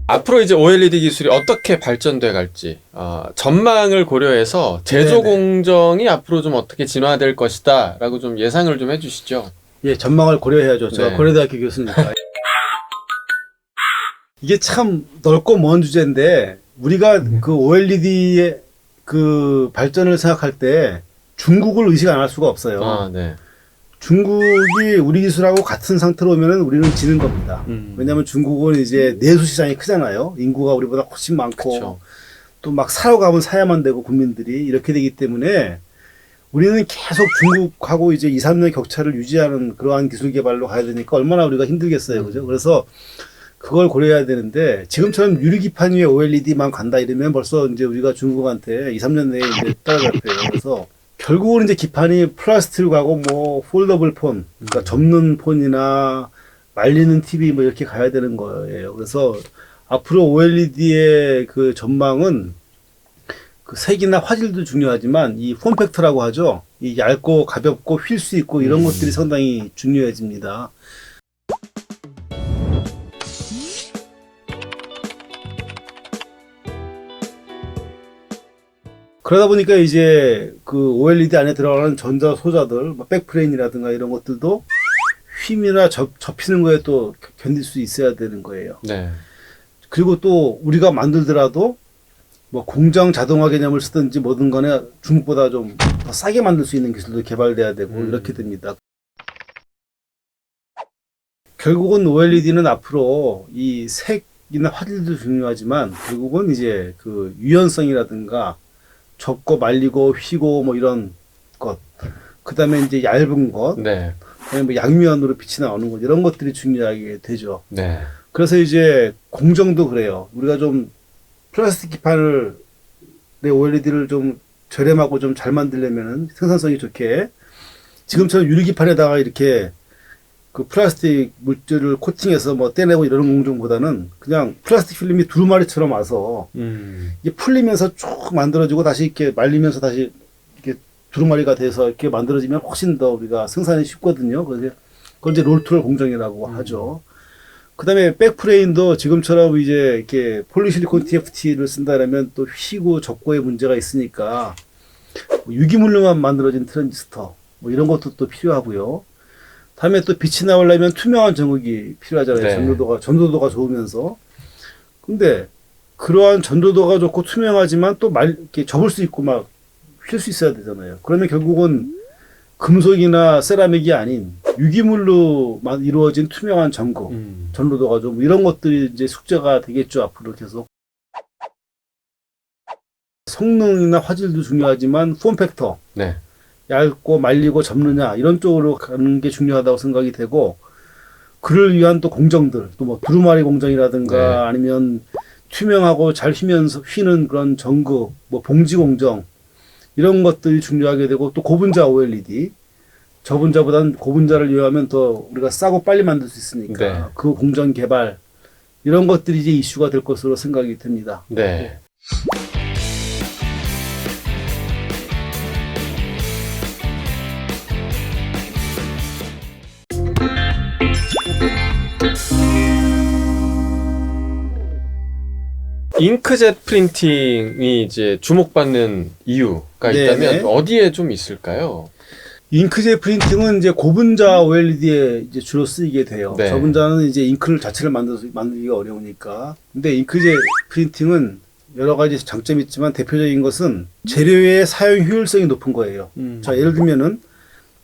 앞으로 이제 OLED 기술이 어떻게 발전돼 갈지 전망을 고려해서 제조 네네. 공정이 앞으로 좀 어떻게 진화될 것이다 라고 좀 예상을 좀 해주시죠. 예, 전망을 고려해야죠. 제가 네. 고려대학교 교수니까. 이게 참 넓고 먼 주제인데, 우리가 그 OLED의 그 발전을 생각할 때 중국을 의식 안 할 수가 없어요. 네. 중국이 우리 기술하고 같은 상태로 오면은 우리는 지는 겁니다. 왜냐면 중국은 이제 내수 시장이 크잖아요. 인구가 우리보다 훨씬 많고, 또 막 사러 가면 사야만 되고 국민들이 이렇게 되기 때문에 우리는 계속 중국하고 이제 2, 3년의 격차를 유지하는 그러한 기술 개발로 가야 되니까 얼마나 우리가 힘들겠어요. 그죠? 그래서 그걸 고려해야 되는데, 지금처럼 유리기판 위에 OLED만 간다 이러면 벌써 이제 우리가 중국한테 2, 3년 내에 이제 따라잡혀요. 그래서 결국은 이제 기판이 플라스틱으로 가고 뭐 폴더블 폰, 그러니까 접는 폰이나 말리는 TV 뭐 이렇게 가야 되는 거예요. 그래서 앞으로 OLED의 그 전망은 그 색이나 화질도 중요하지만 이 폼팩터라고 하죠. 이 얇고 가볍고 휠 수 있고 이런 것들이 상당히 중요해집니다. 그러다 보니까 이제 그 OLED 안에 들어가는 전자 소자들, 뭐 백플레인이라든가 이런 것들도 휨이나 접히는 거에 또 견딜 수 있어야 되는 거예요. 네. 그리고 또 우리가 만들더라도 뭐 공장 자동화 개념을 쓰든지 뭐든 간에 중국보다 좀 더 싸게 만들 수 있는 기술도 개발돼야 되고 이렇게 됩니다. 결국은 OLED는 앞으로 이 색이나 화질도 중요하지만 결국은 이제 그 유연성이라든가 접고 말리고 휘고 뭐 이런 것, 그 다음에 이제 얇은 것, 네. 그다음에 뭐 양면으로 빛이 나오는 것, 이런 것들이 중요하게 되죠. 네. 그래서 이제 공정도 그래요. 우리가 좀 플라스틱 기판을 내 OLED를 좀 저렴하고 좀 잘 만들려면은 생산성이 좋게 지금처럼 유리기판에다가 이렇게 그 플라스틱 물질을 코팅해서 뭐 떼내고 이런 공정보다는 그냥 플라스틱 필름이 두루마리처럼 와서 이게 풀리면서 쭉 만들어지고 다시 이렇게 말리면서 다시 이렇게 두루마리가 돼서 이렇게 만들어지면 훨씬 더 우리가 생산이 쉽거든요. 그래서 그건 이제 롤툴 공정이라고 하죠. 그 다음에 백프레임도 지금처럼 이제 이렇게 폴리실리콘 TFT를 쓴다면 또 휘고 접고의 문제가 있으니까 유기물로만 만들어진 트랜지스터 뭐 이런 것도 또 필요하고요. 다음에 또 빛이 나오려면 투명한 전극이 필요하잖아요. 네. 전도도가 좋으면서. 근데 그러한 전도도가 좋고 투명하지만 또 이렇게 접을 수 있고 막 휠 수 있어야 되잖아요. 그러면 결국은 금속이나 세라믹이 아닌 유기물로 이루어진 투명한 전극, 전도도가 좀 이런 것들이 이제 숙제가 되겠죠. 앞으로 계속. 성능이나 화질도 중요하지만 폼팩터. 네. 얇고 말리고 접느냐 이런 쪽으로 가는 게 중요하다고 생각이 되고, 그를 위한 또 공정들, 또 뭐 두루마리 공정이라든가 네. 아니면 투명하고 잘 휘는 그런 전극, 뭐 봉지 공정 이런 것들이 중요하게 되고, 또 고분자 OLED, 저분자보다는 고분자를 이용하면 더 우리가 싸고 빨리 만들 수 있으니까 네. 그 공정 개발 이런 것들이 이제 이슈가 될 것으로 생각이 됩니다. 네. 잉크젯 프린팅이 이제 주목받는 이유가 있다면 네네. 어디에 좀 있을까요? 잉크젯 프린팅은 이제 고분자 OLED에 이제 주로 쓰이게 돼요. 네. 저분자는 이제 잉크를 자체를 만들기가 어려우니까. 근데 잉크젯 프린팅은 여러 가지 장점이 있지만 대표적인 것은 재료의 사용 효율성이 높은 거예요. 자, 예를 들면은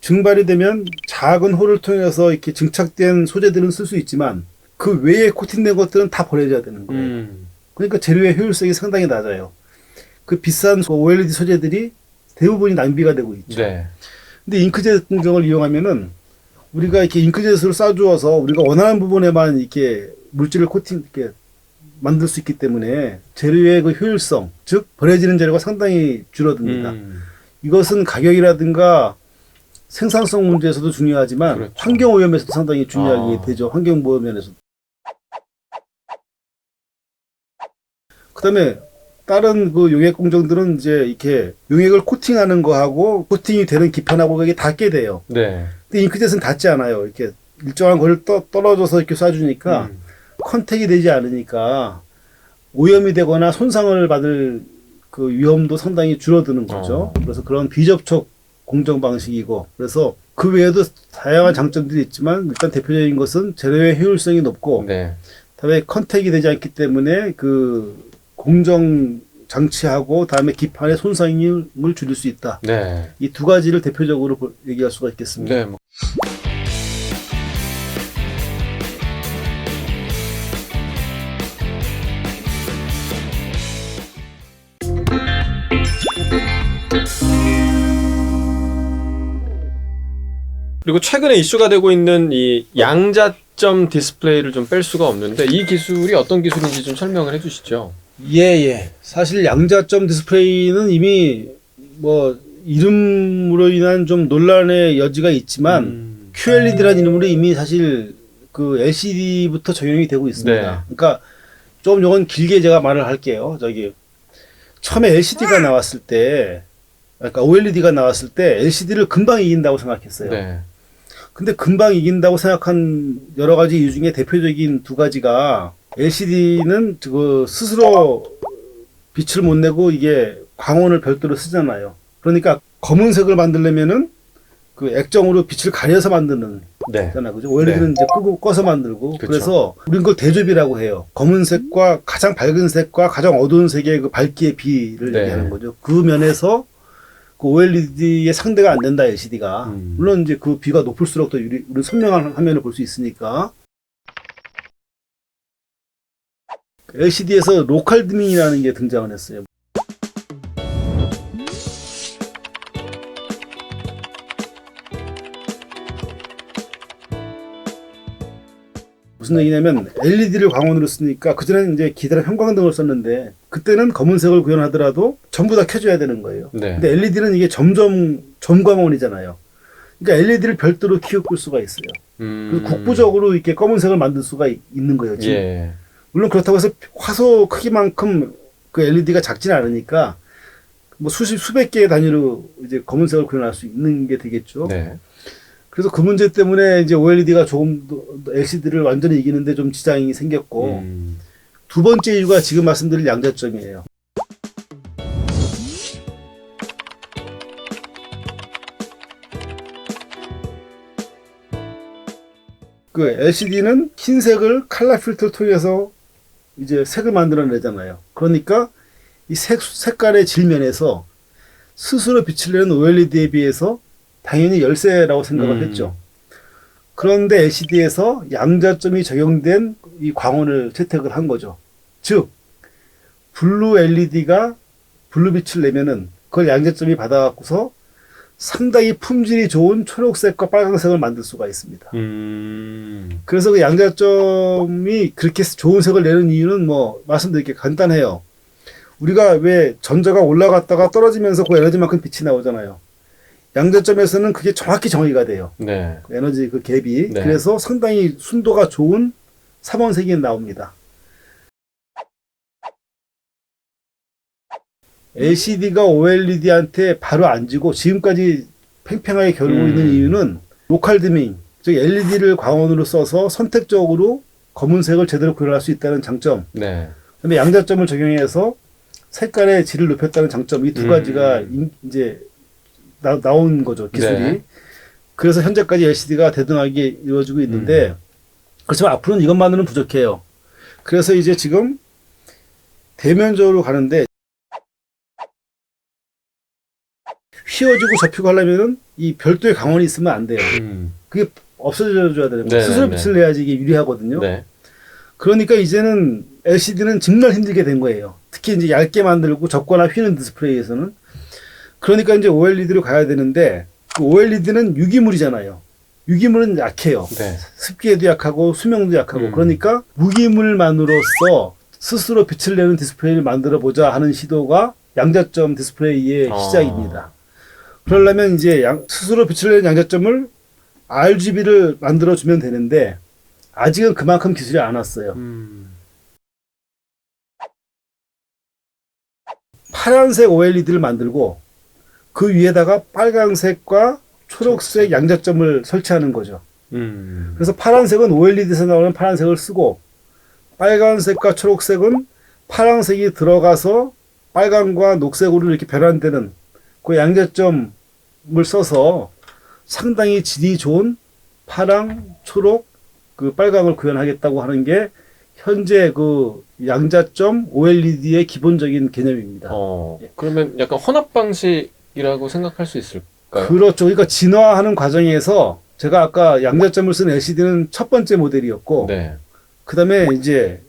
증발이 되면 작은 홀을 통해서 이렇게 증착된 소재들은 쓸 수 있지만 그 외에 코팅된 것들은 다 버려져야 되는 거예요. 그러니까 재료의 효율성이 상당히 낮아요. 그 비싼 OLED 소재들이 대부분이 낭비가 되고 있죠. 네. 근데 잉크젯 공정을 이용하면은 우리가 이렇게 잉크젯을 쏴주어서 우리가 원하는 부분에만 이렇게 물질을 이렇게 만들 수 있기 때문에 재료의 그 효율성, 즉 버려지는 재료가 상당히 줄어듭니다. 이것은 가격이라든가 생산성 문제에서도 중요하지만 그렇죠. 환경 오염에서도 상당히 중요하게 되죠. 환경 보호 면에서도. 그다음에 다른 그 용액 공정들은 이제 이렇게 용액을 코팅하는 거하고 코팅이 되는 기판하고 이게 닿게 돼요. 네. 근데 잉크젯은 닿지 않아요. 이렇게 일정한 거리를 떨어져서 이렇게 쏴주니까 컨택이 되지 않으니까 오염이 되거나 손상을 받을 그 위험도 상당히 줄어드는 거죠. 그래서 그런 비접촉 공정 방식이고, 그래서 그 외에도 다양한 장점들이 있지만 일단 대표적인 것은 재료의 효율성이 높고, 네. 다음에 컨택이 되지 않기 때문에 그 공정 장치하고 다음에 기판의 손상을 줄일 수 있다. 네. 이 두 가지를 대표적으로 얘기할 수가 있겠습니다. 네. 뭐. 그리고 최근에 이슈가 되고 있는 이 양자점 디스플레이를 좀 뺄 수가 없는데, 이 기술이 어떤 기술인지 좀 설명을 해주시죠. 예. 사실 양자점 디스플레이는 이미 뭐 이름으로 인한 좀 논란의 여지가 있지만 QLED라는 이름으로 이미 사실 그 LCD부터 적용이 되고 있습니다. 네. 그러니까 좀 이건 길게 제가 말을 할게요. 처음에 LCD가 나왔을 때, 그러니까 OLED가 나왔을 때 LCD를 금방 이긴다고 생각했어요. 네. 근데 금방 이긴다고 생각한 여러 가지 이유 중에 대표적인 두 가지가, LCD는 그 스스로 빛을 못 내고 이게 광원을 별도로 쓰잖아요. 그러니까 검은색을 만들려면은 그 액정으로 빛을 가려서 만드는 네. 거잖아요. 그죠? OLED는 이제 끄고 꺼서 만들고. 그쵸. 그래서 우리는 그걸 대조비라고 해요. 검은색과 가장 밝은 색과 가장 어두운 색의 그 밝기의 비를 네. 얘기하는 거죠. 그 면에서 그 OLED의 상대가 안 된다, LCD가. 물론 이제 그 비가 높을수록 더 우리 선명한 화면을 볼 수 있으니까. LCD에서 로컬 디밍이라는 게 등장을 했어요. 무슨 얘기냐면 LED를 광원으로 쓰니까, 그전에는 이제 기다란 형광등을 썼는데 그때는 검은색을 구현하더라도 전부 다 켜줘야 되는 거예요. 네. 근데 LED는 이게 점광원이잖아요. 그러니까 LED를 별도로 키울 수가 있어요. 그래서 국부적으로 이렇게 검은색을 만들 수가 있는 거예요. 지금. 예. 물론 그렇다고 해서 화소 크기만큼 그 LED가 작지는 않으니까 뭐 수백 개의 단위로 이제 검은색을 구현할 수 있는 게 되겠죠. 네. 그래서 그 문제 때문에 이제 OLED가 조금 더 LCD를 완전히 이기는데 좀 지장이 생겼고, 두 번째 이유가 지금 말씀드릴 양자점이에요. 그 LCD는 흰색을 칼라 필터를 통해서 이제 색을 만들어내잖아요. 그러니까 이 색깔의 질면에서 스스로 빛을 내는 OLED에 비해서 당연히 열세라고 생각을 했죠. 그런데 LCD에서 양자점이 적용된 이 광원을 채택을 한 거죠. 즉, 블루 LED가 블루빛을 내면은 그걸 양자점이 받아갖고서 상당히 품질이 좋은 초록색과 빨간색을 만들 수가 있습니다. 그래서 그 양자점이 그렇게 좋은 색을 내는 이유는 뭐 말씀드릴 게 간단해요. 우리가 왜 전자가 올라갔다가 떨어지면서 그 에너지만큼 빛이 나오잖아요. 양자점에서는 그게 정확히 정의가 돼요. 네. 그 에너지 그 갭이. 네. 그래서 상당히 순도가 좋은 삼원색이 나옵니다. LCD가 OLED한테 바로 안 지고 지금까지 팽팽하게 겨루고 있는 이유는 로컬 디밍, 즉 LED를 광원으로 써서 선택적으로 검은색을 제대로 구현할 수 있다는 장점. 네. 근데 양자점을 적용해서 색깔의 질을 높였다는 장점, 이 두 가지가 이제 나온 거죠, 기술이. 네. 그래서 현재까지 LCD가 대등하게 이루어지고 있는데, 그렇지만 앞으로는 이것만으로는 부족해요. 그래서 이제 지금 대면적으로 가는데, 휘어지고 접히고 하려면은 이 별도의 광원이 있으면 안 돼요. 그게 없어져줘야 되는 거예요. 네, 스스로 네. 빛을 내야지 이게 유리하거든요. 네. 그러니까 이제는 LCD는 정말 힘들게 된 거예요. 특히 이제 얇게 만들고 접거나 휘는 디스플레이에서는. 그러니까 이제 OLED로 가야 되는데, 그 OLED는 유기물이잖아요. 유기물은 약해요. 네. 습기에도 약하고 수명도 약하고. 그러니까 무기물만으로써 스스로 빛을 내는 디스플레이를 만들어 보자 하는 시도가 양자점 디스플레이의 시작입니다. 그러려면 이제 스스로 빛을 내는 양자점을 RGB를 만들어주면 되는데, 아직은 그만큼 기술이 안 왔어요. 파란색 OLED를 만들고 그 위에다가 빨간색과 초록색 양자점을 설치하는 거죠. 그래서 파란색은 OLED에서 나오는 파란색을 쓰고 빨간색과 초록색은 파란색이 들어가서 빨강과 녹색으로 이렇게 변환되는 그 양자점을 써서 상당히 질이 좋은 파랑, 초록, 그 빨강을 구현하겠다고 하는 게 현재 그 양자점 OLED의 기본적인 개념입니다. 그러면 약간 혼합 방식이라고 생각할 수 있을까요? 그렇죠. 그러니까 진화하는 과정에서 제가 아까 양자점을 쓴 LCD는 첫 번째 모델이었고, 네. 그 다음에 이제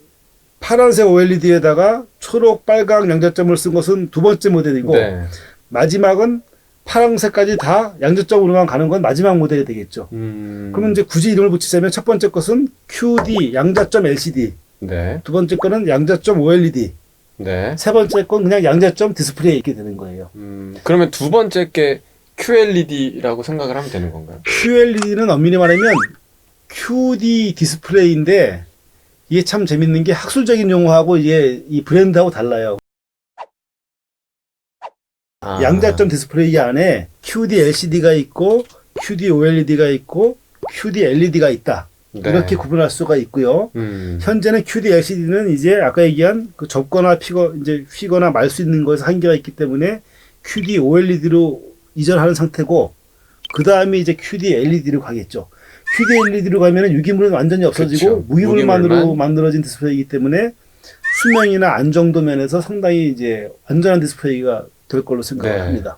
파란색 OLED에다가 초록, 빨강 양자점을 쓴 것은 두 번째 모델이고, 네. 마지막은 파란색까지 다 양자점으로만 가는 건 마지막 모델이 되겠죠. 그러면 이제 굳이 이름을 붙이자면 첫 번째 것은 QD 양자점 LCD, 네. 두 번째 거는 양자점 OLED, 네. 세 번째 건 그냥 양자점 디스플레이에 있게 되는 거예요. 그러면 두 번째 게 QLED라고 생각을 하면 되는 건가요? QLED는 엄밀히 말하면 QD 디스플레이인데 이게 참 재밌는 게 학술적인 용어하고 이게 이 브랜드하고 달라요. 양자점 디스플레이 안에 QD LCD가 있고 QD OLED가 있고 QD LED가 있다. 네. 이렇게 구분할 수가 있고요. 현재는 QD LCD는 이제 아까 얘기한 그 접거나 휘거나 말 수 있는 것에 한계가 있기 때문에 QD OLED로 이전하는 상태고, 그 다음에 이제 QD LED로 가겠죠. QD LED로 가면은 유기물은 완전히 없어지고, 그쵸. 무기물만으로 만들어진 디스플레이이기 때문에 수명이나 안정도 면에서 상당히 이제 안전한 디스플레이가 될 걸로 생각을 네. 합니다.